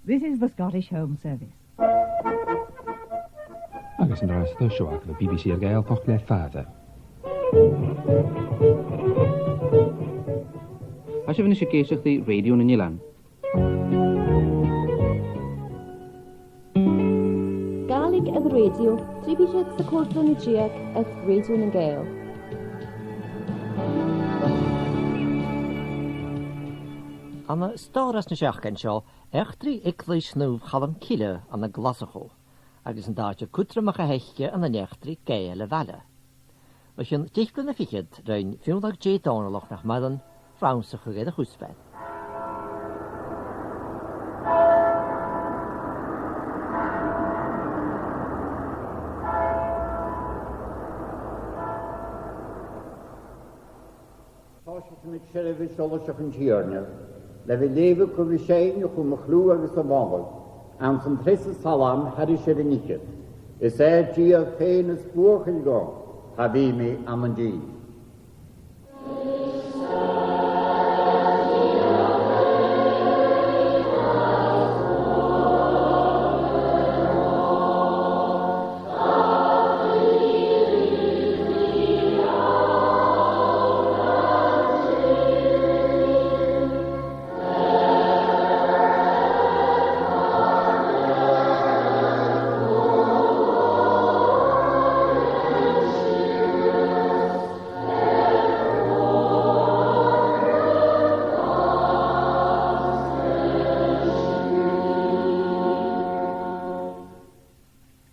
This is the Scottish Home Service. Agus an ráis tá seoach le BBC ar gael poch le fada. A sé bhna sé géisioach di radio na Nilan. Gaelig ag radio, tribí sé sa cwrdd yn y diag ag radio na gael. Anna stáras na seachgan seo, echtri iclais snúf chalam cile an na glasacho, agus an dáte cutramach a heiche an na nechtri gael a vele. Mas yn dichblin na fichid rhain fiwndag J. Donalach nach madan, Fransach a gyd a chwsbeth. Mit Sheriff Solosach yn Tierney, le fi lefi cwfi sein yw chwm chlw agos y mongol, am sy'n tres y salam hari Sherinicid. Is gia ffein ys bwch yn go, ha fi mi am yn di.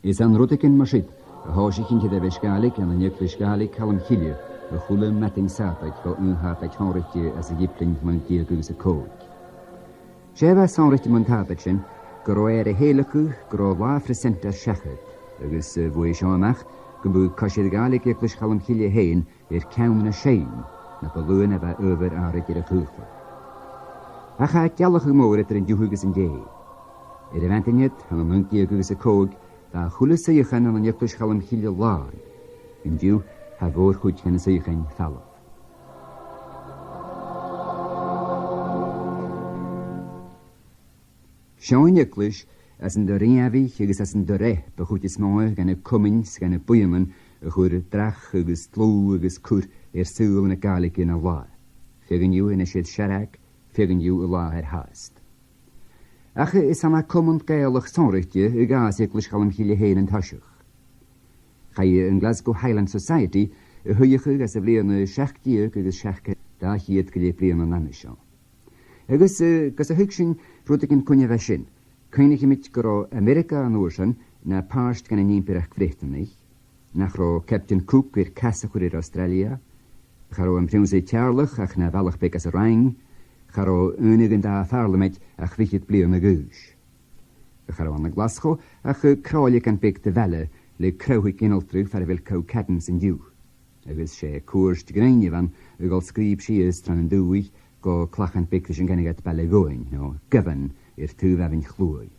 Is an rudikin mashit, a hoshi kinti de veshgalik and a nek veshgalik kalam hilje, a hule matting sapik for unhapik honrikje as a gipling man diergus a code. Sheva sonrikje montabitchen, groer a heleku, gro wafresenter shachet, agus voishamach, gumbu kashirgalik eklish kalam hilje heen, kaum na shame, na balloon eva over arik a kuchel. Acha jallag humor in juhugus en jay. Eventinjet, han a munk diergus a code, da chwle seichan an yklish chalam chile lai. Yn diw, ha fawr chwyd hen seichan thalof. Siawn yklish, as yn dy reafi, agos as yn dy re, ba chwyd ysmoe gan y cwmins, gan y bwyman, y chwyr drach, agos tlw, agos cwr, sŵl yn y galig yn y lai. Fegin yw yn y sydd siarag, fegin yw y lai hast. Ach is am a command gaelach sonrichtje y gas eklish chalam chile heen en tashach. Chai in Glasgow Highland Society y hwyach as y fleon y siach diag agos siach da hiad gyle fleon yn anisio. Agos gas y hygsyn rwyd yn cwnia fesyn. Cwynig ymwyd gyro America an ocean na parst gan y nimpirach frechtanig. Nach ro Captain Cook i'r casach i'r Australia. Charo am priwnsau tiarlach ach na falach beg as y rhain. Charo unig yn da farlamed ach fichyd blion y gws. Charo an y Glasgow ach crolig an beg dy fele le crewhig genoltrug far fel caw cadens yn diw. Agos se cwrst greini fan ygol sgrib sias tran yn dwy go clachan beg dys yn genig at bale goen, no, gyfan i'r tŵf afyn chlwy.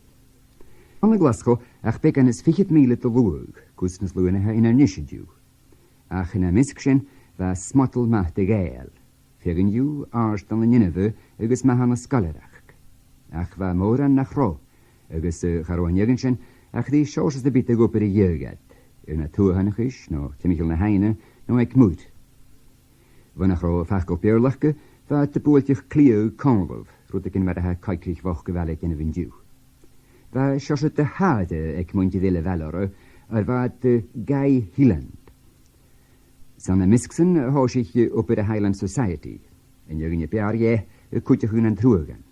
An y Glasgow ach beg an ys fichyd milet o lwg, gwrs nes lwyn ha un ar nisio diw. Ach yn y misgsyn fa smotl mah dy gael. Fegin yw arst an y Nineveh agos mahan y sgalerach. Ach fa moran nach ro, agos charo an ygensyn, ach di sios dy bit ag oper i ygad. Yna tŵhanach is, no tymichel na haine, no ag mwyd. Fa nach ro fach go beirlachge, fa dy bwyltich clio conlof, rwyd ag yn mar ha caiclich foch gyfaleg yn y fynd yw. Fa sios dy hade ag mwyd i ddile felor, ar fa dy gai hiland. San y misgsen hos ich op de Highland Society. En jögen je bearje, kutje hun an trugen.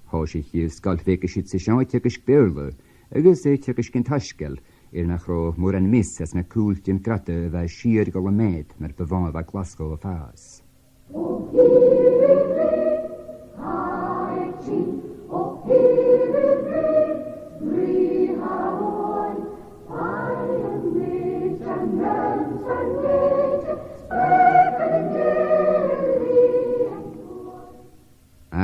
Hos ich skalfeke schütze schau tjekisch beurle, agus tjekisch gentaschkel, nach ro mor an miss as na kultjen kratte va schier golamed, mer bevan va Glasgow of Haas.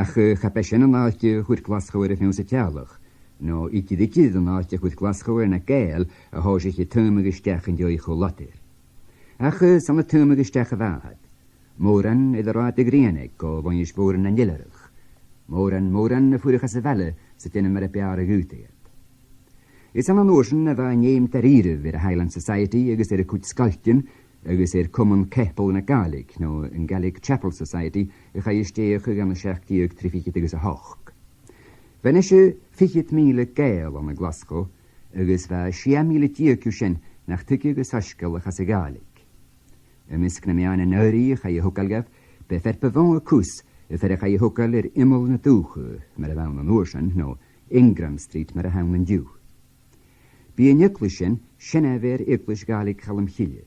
Ach, chapeshen yn aatje goed Glasgow er fi'n setialach. No, ik dikje dan aatje goed Glasgow na gael, a hos ik je tuimige stech in die cholater. Ach, san de tuimige stech waard. Moran er raad de grienek, o van je sporen en jillerig. Moran voerig as velle, sit in mar beare guteet. Is an ocean va neem terire vir Highland Society, agus kut skaltjen, agus Common Keppel na Gaelic, no in Gaelic Chapel Society, ga je steeg gan seachtieg trifiket agus a hoch. Wenn is je 50 gael an a Glasgow, agus va 6 tierkuschen nach tukigus haskel a Gaelic. Miskna me an neuri ga je hokalgaf, be verpevon kus, fer ga je hokal immel na toege, met a an ocean, no Ingram Street met a Hamlin Dew. Bí an Iklishin, sinna ver Iklish Gaelic chalam chile.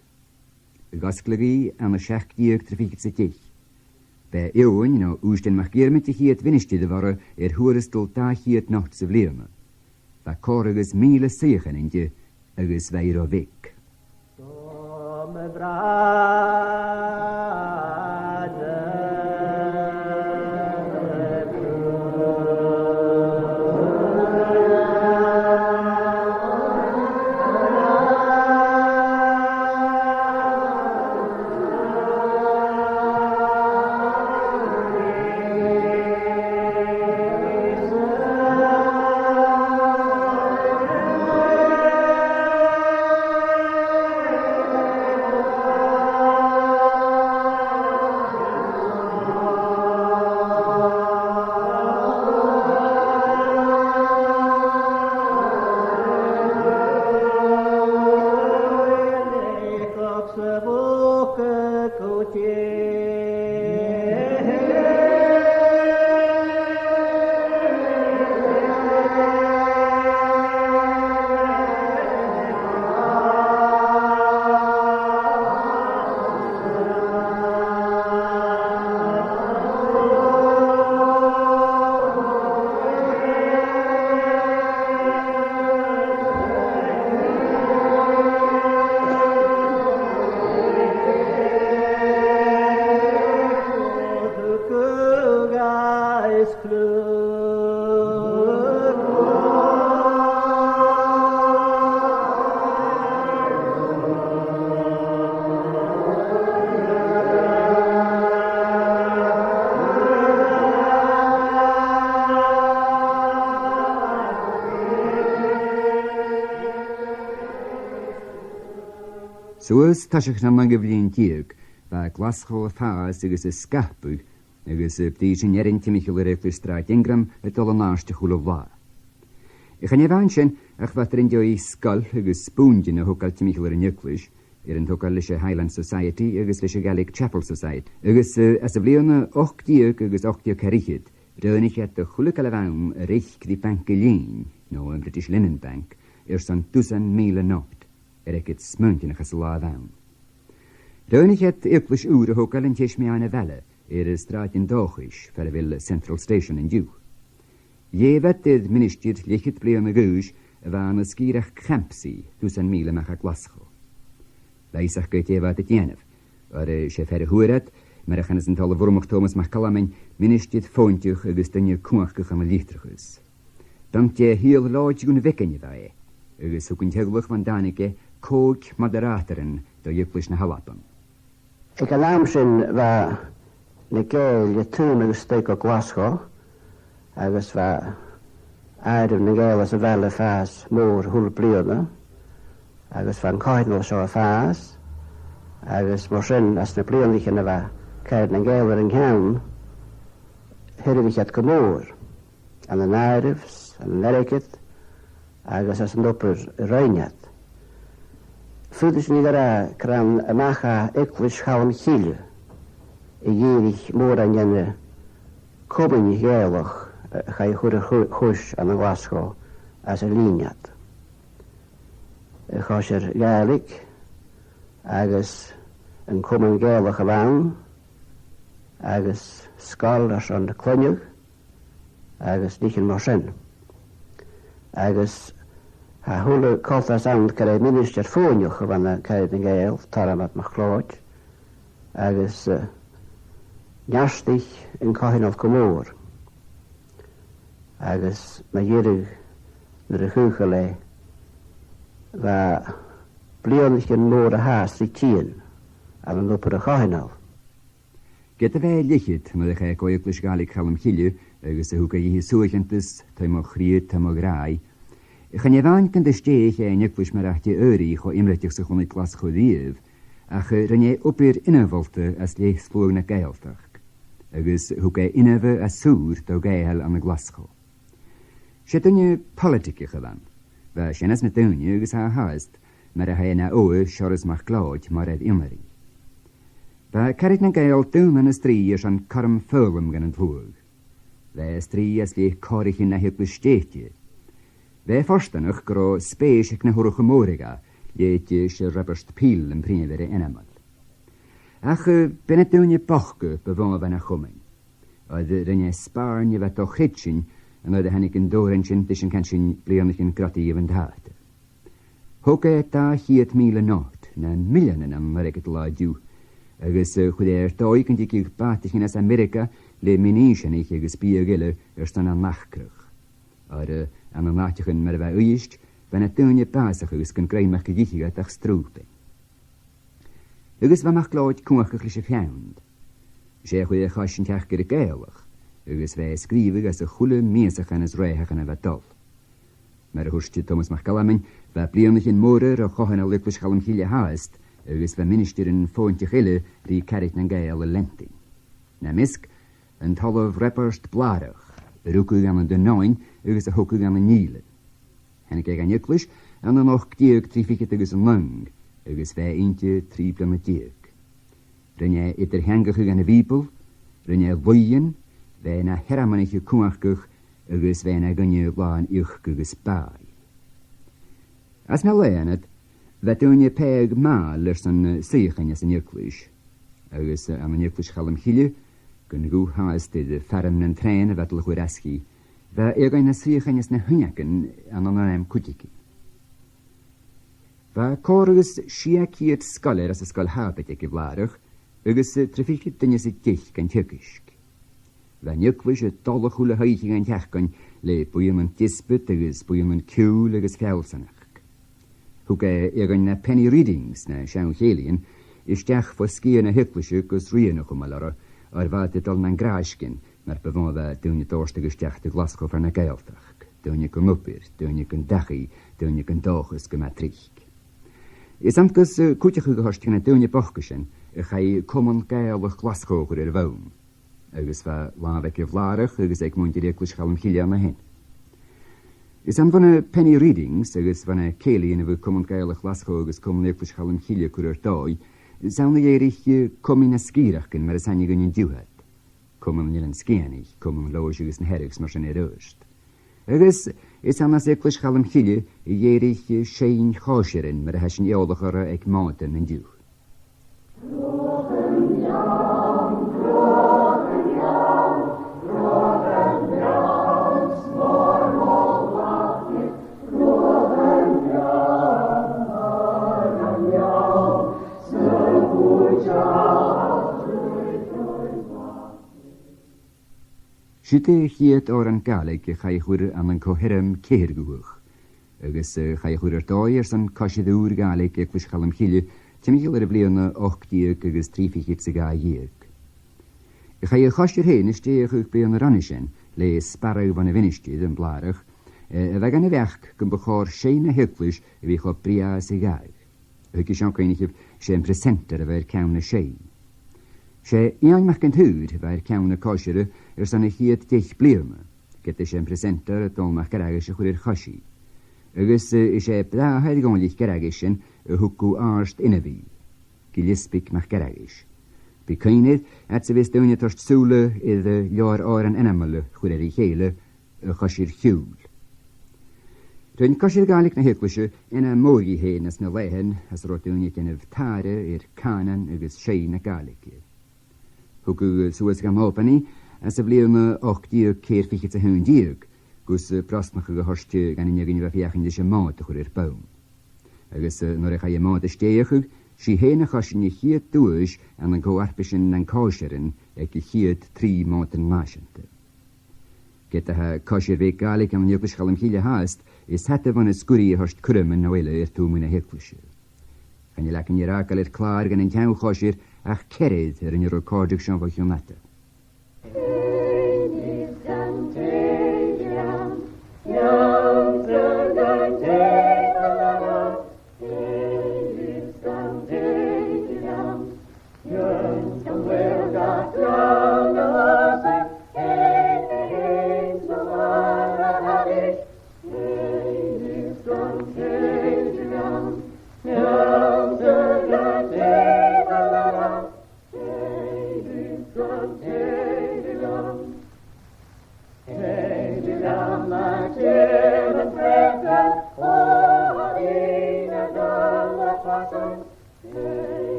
Gasklagi an a seachtieg trafiket sa teich. Bij eeuwen, no oesten mag geermet die het winnestede waren, hoerestel tachiet nacht se vleerne. Va korrigus mile segen in je, agus weiro weg. Soos tasach na man gevlien tieg, va Glasgow faas agus skapug, agus ptijin jerin timichel straat Ingram het alle naaste goede wa. Ik ga niet waanschen, ach wat in jou skal agus spoondje na hokal timichel in Juklish, een hokal lische Highland Society, agus lische Gaelic Chapel Society, agus as vleone och tieg agus och tieg herichet, reunig het de goede waan rich die bankelien, no een British Linen Bank, eerst aan 1000 mijlen noord. Ik het smuntje nog eens laat aan. Reunig het Iklish uren hokal in tjesh me aan velle, straat in Dogish, verwil Central Station in Dew. Je wet het minister licht bleene guus, waan een skierig Kempsey, 1000 mijlen nach Glasgow. Leisach geht je wat het jenef, chef herre hoeret, maar ik gaan eens een talle vormig Thomas McCallum, minister foontjug, agus je koenkig aan lichtergus. Dank je heel laatje goede wekken je wij. Agus ook een tegelig van Danike, kook moderatoren, door Juklish na halappen. Ik alarmsin wa ne gael je toen agus steek o Glasgow, agus wa aardig ne gael as a velle faas moor hul bliode, agus van kaidnol so a faas, agus morsin as ne blionliche ne wa kaid ne gael er in gaan, hirwich het gemoor, an de naarifs, an Ameriket, agus as een dopper reinjat. Voeders niet daar kram macha Iklish gaan chile. Jerig moor aan jenne komen je geelig ga je goede goes aan de Glasgow als een linjat. Ga je Gaelic agus een komen geelig gewaan agus scholars aan de klonjug agus niet in morsen. Agus ha hule kaltas aan kare minister foonjoch van kare den geel taramat mag kloot agus jastig in kahin of komoor agus ma jirig de gugele wa blionlichen moore haas die tien aan een lopere kahin of. Get a bheith lichid na ché goiglis galig chalam chiile agus a thuga hí suachantas tá mo chríad tá mo gráid. Chan bhain gan de stéich neiclis mar achti öri cho imreiteach sa chunnig glas chodíomh ach rinne opir innevolte as léchslóg na gaeltach agus thuga inneve a súr do gael an na glascho. Sé dunne politicicha van, ba sinnas na dunne agus ha haast mar a haina oe seoras mar gláid mar ed imari. Ba carit na gael dún an a strí an karm fölum gan an tlúg. Ve strí as lé corichin na hippus stéitje. Ve forstanach gro spéisiach na hurach móriga, léitje se rabberst píl an príomhveri enamal. Ach bennet dúne bochge bevon van a chumming. Ad rinne spárne vet o chritsin an ad hannig an dórensin dis an kansin blianach in grati even dhaate. Hoge da hiet míle nót, na millionen an mariget láidú, agus chudéir dóigen dik ag batich as Amerika le minísan ich agus bíagile stan an nachkrach. Ar an nachtichen mar bheith uist, ben a dúne básach agus gan greimeach gichiga ach strúpe. Agus bheith glóid cúachach leis a fiand. Sé chuid a chasin teach gur a gaelach, agus bheith scríbig as a chule miesach an as réiach an a bheith dol. Mar a hústi Thomas MacCallum bheith blianach in mórir a chochan a lyklis chalam chiile haast, agus bheith minister in fóinte chile rí carit na gael a lenti. Na misk, an talamh reparst blarach, rúcug an de 9 agus a hocug an níle. Hennig ag an lyklis an an och diag trífiket agus an lang, agus bheith eintje tríble met diag. Rinne idir hengachug an a vípel, rinne loien, bheith na heramanich cúachgach, agus bheith na gunne bláan uch agus bai. As na leanad, bheith dúne peag má lers an síchan as an lyklis, agus an lyklis chalam chiile, gun gú haast de ferm an trein a bheith chuir asci, bheith eagain na síchan as na hunyakan an an kutiki. Bheith córagus siaciad scolir as a scoil hábetic I blarach, agus trafichid dynne sy teich gan tekisk. Bheith lyklis a dolach húla haithig an teachgan le bwyam an disput agus bwyam an ciúl agus felsanach. Hwga eagain na penny readings na siawn chélian, isteach fo scian a hyklisio gus rianach o malara, ar fad dal na'n graisgin, mar befon dwni dorstag isteach dy glasgo far na gaeltach, dwni gan upir, dwni gan dachi, dwni gan dochus gymatrich. Is amtgus cwtiach yw gyhorst gan dwni bochgysin, chai common gaelach glasgochur fawn, agus fa lafec I flarach agus ag mwyndir eglwys chalam chilia na hyn. Is am van penny readings, agus van celi yn efo common gaelach glasgo agus common eglwys chalam chilia cwr doi, sawn erich common na skirach gan mar sanig yn diwhad. Common yn sgianig, common loos agus na herigs mar sy'n eröst. Agus is am as eglwys chalam chilia erich sein chosirin mar hasyn eolach ar ag maten yn diw. Siete hiet o'r an galeg chai chwyr an an coherem ceirgwch. Agus chai chwyr doi an cosidwr galeg ag fwys chalam chile, temigil ar y blion 8 diag agus 3 sy'n ga iag. Chai chosir hyn ysdeach ych blion yr anisyn, le sparag van y finistyd yn blarach, fe gan y fech gan bachor sein a hyglwys fi cho bria sy'n gael. Hwg I sian gainig sy'n presenter a fe'r cawn y sein. Se iang mach gan hwyd fe'r cawn y cosir san y hiad deich bliwm, gyda sy'n presenter dol mach garagis y chwyr chosi. Agus se bda haid gonlich garagisyn y hwgw arst inafi, gilisbig mach garagis. By cynnydd at se fes dwyn torst sŵle iddo lior oran enamal chwyr I cheile y chosir hiwl. Rwy'n cosir gaelig na hyglwysio yna môgi hen as na lehen as rod dwyn gen y ftare i'r canan agus sein na gaelig. Hwgw sŵas gam opani, as y bliwn 8 diag ceir fichit a hwn diag, gwrs brosmach y gyhorsti gan unig yn fiach yn ddysg mod y chwr'r bawn. Agus nôr eich ai mod ysdeach yg, si hen a chosin I chiad dwys an yn coarpysyn na'n cosirin ag I chiad 3 mod yn masante. Gyda ha cosir fe gaelig am nioglwys chalam chile haast, is hata van y sgwri horst cwrym yn nawele i'r tŵm yn a hyglwysio. Gan I lac yn i'r agal i'r clar gan yn cael chosir ach cerid yn yr recordig sy'n fwy hwnata.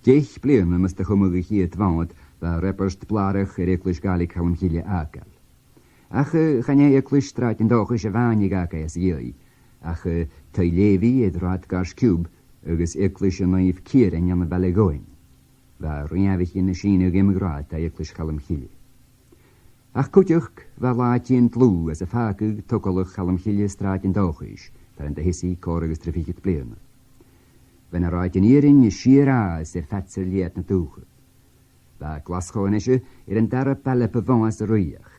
Deich blian ymys dy chwmwg I chi adfawd fa reperst blarach eglwys gaelig hawn chilia agel. Ach chania eglwys straat yn dochus y fanig agau as ioi. Ach tai lefi edrad gars cwb agos eglwys y naif cyr yn jan y balegoen. Fa rhiafich yn y sin ag emigrad a eglwys chalam chili. Ach cwtioch fa laati yn tlw as y ffagwg togolwch chalam chilia straat yn dochus fa yn dahisi cor agos trafichit blian. When rhaid yn irin y sir as fatser liet na dwch. Fa glasgo yn eisiau yn dara bale pyfons y rwyach.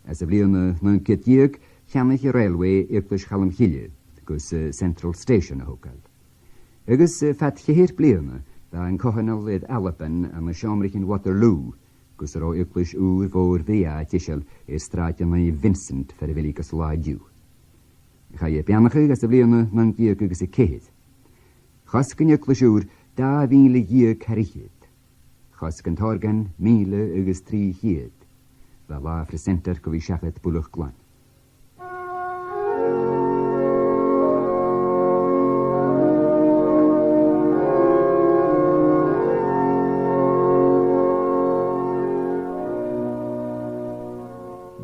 As y blion mewn cydiog, llanach y railway eglwys chalam chile, gos Central Station y hwgal. Agos fat chihir blion, fa yn cohanol edd Alapan am y siomrich yn Waterloo, gos yr o eglwys ŵr fawr fea tisial straat yn ei Vincent fer y fili gos laadiw. Chai y bianach as y blion mewn diog agos y cehyd. Chosgan eglwys ŵr 2,000 carichyd. Chosgan torgan 1,003 hyd. Fa la ffresenter go fi siachet bwlwch glan.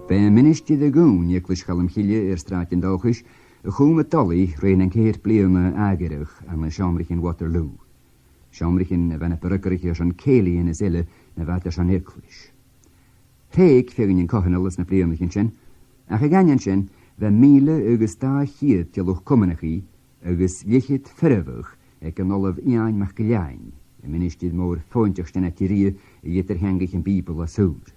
Be ministi dy gwn eglwys chalam chilia straat yn dochus, y chwm y doli rhain yn ceir blion agerach am y siomrich yn Waterloo. Siomrich yn fan y perygrych ys o'n ceili yn y zile na fad ys o'n eglwys. Rhaeg ffegin yn cohanol ys na blion yn sy'n, ach ag angen sy'n, fe 1,000 agos da hyd diolwch cwmynach I, agos liechyd ffyrfych ag yn olaf iain mach gyliain, y ministydd mor ffwntioch styn at I ri I ydyr hengich yn bibl a sŵr.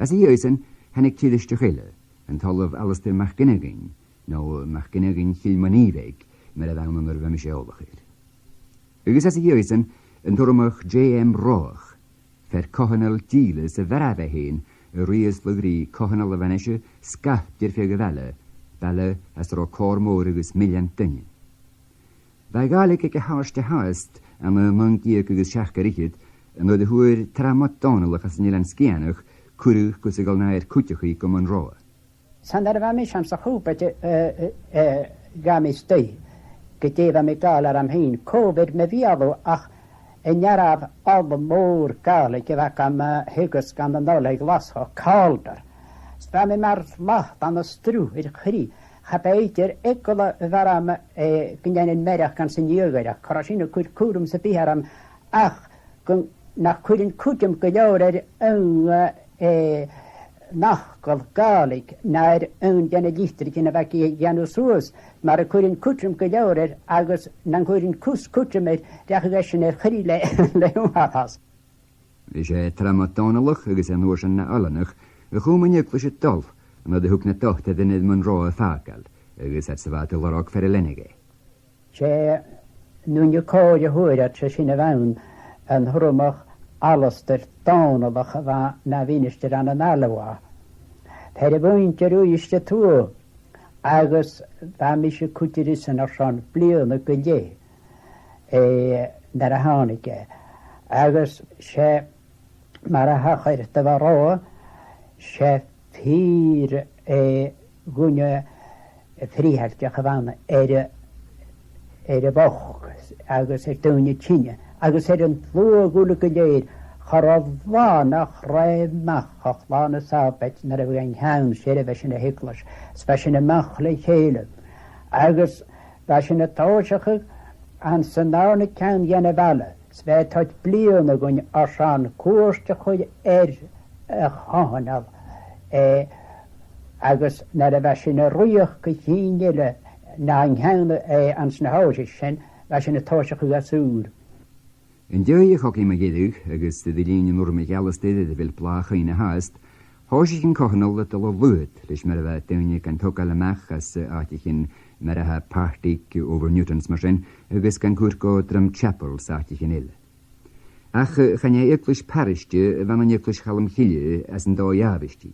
As I oesyn, hannig tyddysg chile, yn tolaf Alistair MacGinnigan, no MacGinnigan Chilmanifeg, mer a fewn yr fem eisiau olbachir. Ygys as I oesyn, yn tormach J.M. Roch, fer cohanol diles y ferafe hyn, y rhys lygri cohanol y fanesio, sgaftir ffeg y fele as ro cor môr ygys miliant dynnu. Fe gaelig ag y haws dy haust am y mangdiag ygys siach garichyd, yn oedd y hwyr tramot donol ach as nilan sgianach, cwrwch gwrs y gol nair cwtioch I gom yn roa. San ar fam eisiau sa chwbeth gamis dy, gyda'i fam I gael ar am hyn, Covid me fialw ach yn iaraf olw môr gael I gyfag am hygys gan yn ddoleg lasgo calder. Fam ma'r lacht an y strw i'r chri, chabeidir egol far am gynny'n yn merach gan sy'n iogyd ach corasyn o cwrwm sy'n bihar am ach na cwryn cwdym gyda'r yn nachgol galig na'r yn gen y llistrig yn y fag I gan o sŵs mae'r cwryn cwdym gyda'r agos na'n cwryn cwdym rach ygys yn y chri le hwafas. Is tramot donolach ygys yn oes yn na olanach y chwm yn ygwys y dolf yn oedd y hwg na docht ydyn idd mwyn roa ffagal ygys at syfad y lorog fer y lenege. Nw'n yw cod y hwyr at sy'n y fawn yn hwrwmach Alistair donolach fa na finistir an yn alwa. Per y bwynt yr wyst y tŵ agos fa mis y cwtiris yn osion blion y gyllu nar a hanig agos mae'r hachir dyfa roa ffyr gwynio ffrihardiach y fawn y boch agos dyn y tînia agos yn ddwy gwlw gylleir choroddlan a chremach o'ch lan y sabet na'r efo ein hawn sy'n efo sy'n y hyglas sfasyn y machle cheilyn agos fasyn y tawsach an sy'n nawn y cawn yan y fale sve tot blion y gwyn osan cwrst y chwy cháhanal agus na a bheit sin a roioch go chéile na an cheanna an sna háise sin bheit sin na táiseach go asúr. In deu hoci me géadúch agus de líon nuair me gealasteide de bhfuil plácha ina háast, háise cin cochanal le do luúd leis mar a bheith daine gan toca le meach as áitichin mar a ha pártic over Newtons mar sin agus gan cuair go drum chapel áitichin ile. Ach chan é eiclis pariste bhan an eiclis chalam chiile as an dó jaabistí.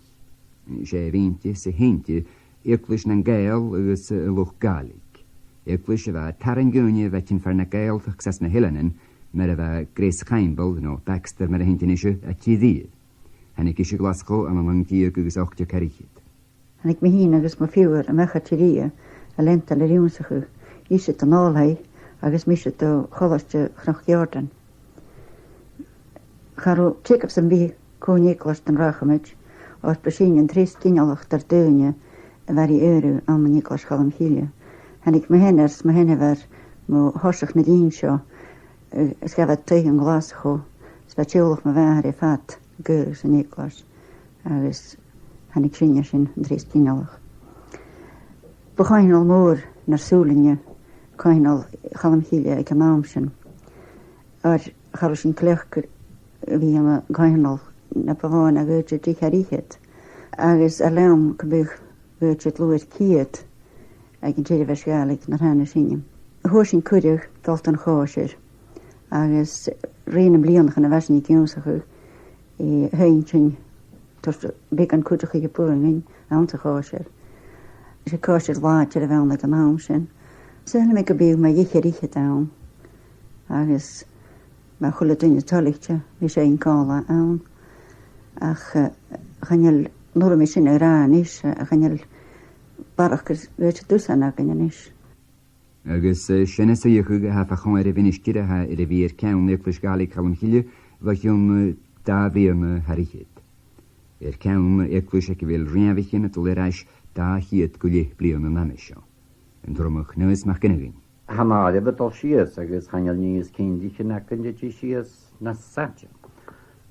sé víinte sa héinte eiclis na gael agus luch galig. Eiclis a bheith taran gúine bheittin far na gael sas na hilanen mar a bheith Grace Campbell no Baxter mar a hintinise a tídí. Hannig is Glasgow an an tíag agus 8 carichid. Hannig me hín agus ma fiúr a mecha tírí a lenta le riúnsachu íse an álaid agus mise do cholaste chnach Jordan. Charú tíkaf sem bhí cóníclas den rachamid os besín an 3 tínealach dar dúine a bhari éiru am an níclas chalam híle. Hannig me henners me henne ver mo horsach na dín seo skafad tuig an Glasgow sbetiúlach me bhar fat gurus an níclas agus hannig sinne sin an 3 tínealach. Bechainal mór nar súlinne kainal chalam híle ag an námsin. Ar charú sin clechgur bhí an gainal na paváin a gúte dí charíchet. Agus a leam go bugh gúte luir ciad ag an tíri vesgálig na hana sinne. Húr sin cuireach dalt an cháisir agus réanam blianach an a bhesin í giúnsachu i hain sin big an cuireach i gepúringin anta cháisir. Sé cáisir láitir a bheanna an nám sin. Sena me go bugh me dhicharíchet dám agus ma chula duine talichte vi sé ein cála ann ach chanel nuair a mé sin a rán is a chanel barachgur bheitte dúsan a gan is. Agus sinna sa dhechuga ha fachon ar a vinistire ha ar a bhír ceann eiclis galig chalam híle bhaisiún dá bhíarna haríchéad. Ceann eiclis ag bhfuil riamhichin a tuliráis dá hiad go léh blianna nanisio. An turamach nuas mach gynnaigin. Hamáile bedal sias agus chanel níos céndíche na cyndigí sias na satja.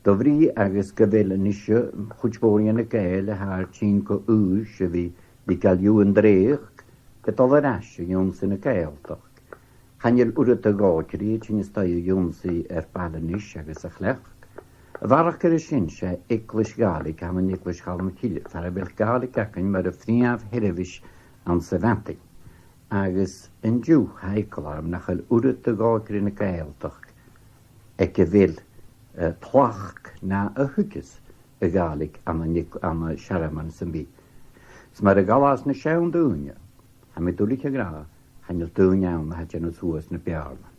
Do bhrí agus go bhfuil nisio chuidbóí na gael a haar tín go ús a bhí galú an dréach bedal a rasio jónsa na gaeltach. Chanel urat a gáirí tín staú jónsaí ballanis agus a chlech. Bharach ar sin sé eiclis galig am an eiclis chalam híle far a bhfuil galig acin mar a phríomh hirivis an sa bhainting. Agus yn dŵ haiclarm nach chael wrth y gogr yn y gaeltach ag bhfuil tlach na a hwgys y galig am y siaraman sy'n bi. Mae'r galas na siawn dŵnia, a mi dwlich y gra, hanel dŵnia iawn na hadjan o sŵas na biarna.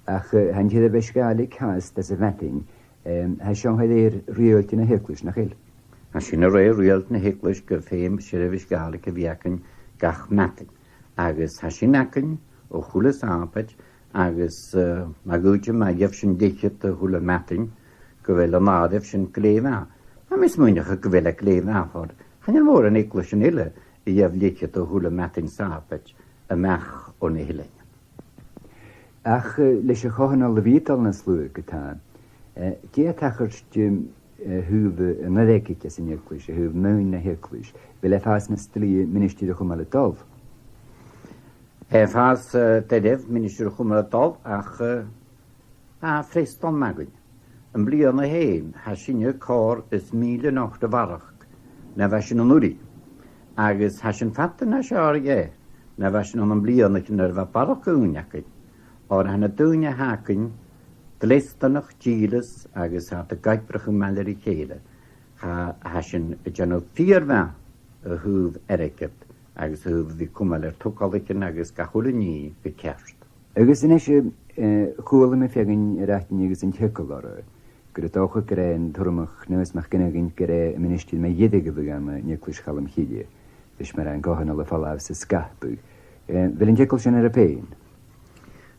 Ach han hyd y bes galig has das y fetting, ha siwn haid e'r rialt yn y heglis na chael? A sy'n y rei rialt na heglis gyffeim sirafis galig y fiacyn gach mating. Agus hasin acyn o chwle sampad agus ma gwydio ma iaf sy'n dichet o hwle mating gyfel o madef sy'n glefa. A mis mwynach o gyfel a glefa ffordd. Hanel môr yn eiclis yn ile i iaf dichet o hwle mating sampad y mach o'n eile. Ach leis y chochan o lyfidal na slwy gyda. Dia tachar dim hwf yn adegig as yn eiclis, hwf mewn na eiclis. Fel effas na stri minister o chwmal y dolf. Fas dedef minister chwmra dol ach a ffreston magwyn. Yn blion y hen, hasin y cor ys 1008 farach na fasin o'n wri. Agus hasin fatten na siar ge, na fasin o'n blion y cynnar fa barach ywniacyn. O'r han y dwynia hacyn, dlestanach gilys agus hat y gaibrach yn maler i cheile. Hasin y janw 4 fa y hwf erecypt. Agus hwf fi cwmal tocolican agus gachwl ni fi cerst. Agus yn eisiau chwil am y ffegin yr atyn agus yn tecol o'r gyda doch o gyda'n twrmach nys mach gynnagyn gyda y minister mae iedig y fy am Nicholas chalam hili. Fys mae'r angohan o la falaf sy'n sgapw. Fel yn tecol sy'n ar y pein?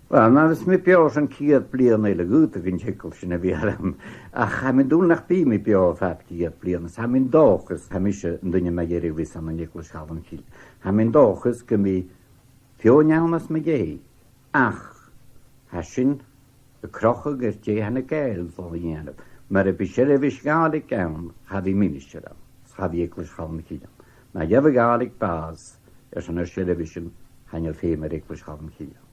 Wel, na fys mi bior sy'n ciad blian ei lygwyd ag yn tecol sy'n a fi aram. Ach, ham yn dŵl nach bi mi bior fab ciad blian. Ham yn dochus, ham eisiau yn dynnu mae geri fys am Nicholas chalam hili. Ham yn dochus gymi fion iawn as mae gei. Ach, hasin y crochog yr je han y gael ddol i anaf. maar een beschreven galig aan, had hij minister aan. Had hij ekels gaan kielen. Maar je galig baas, is een beschreven, han je veel meer ekels gaan kielen.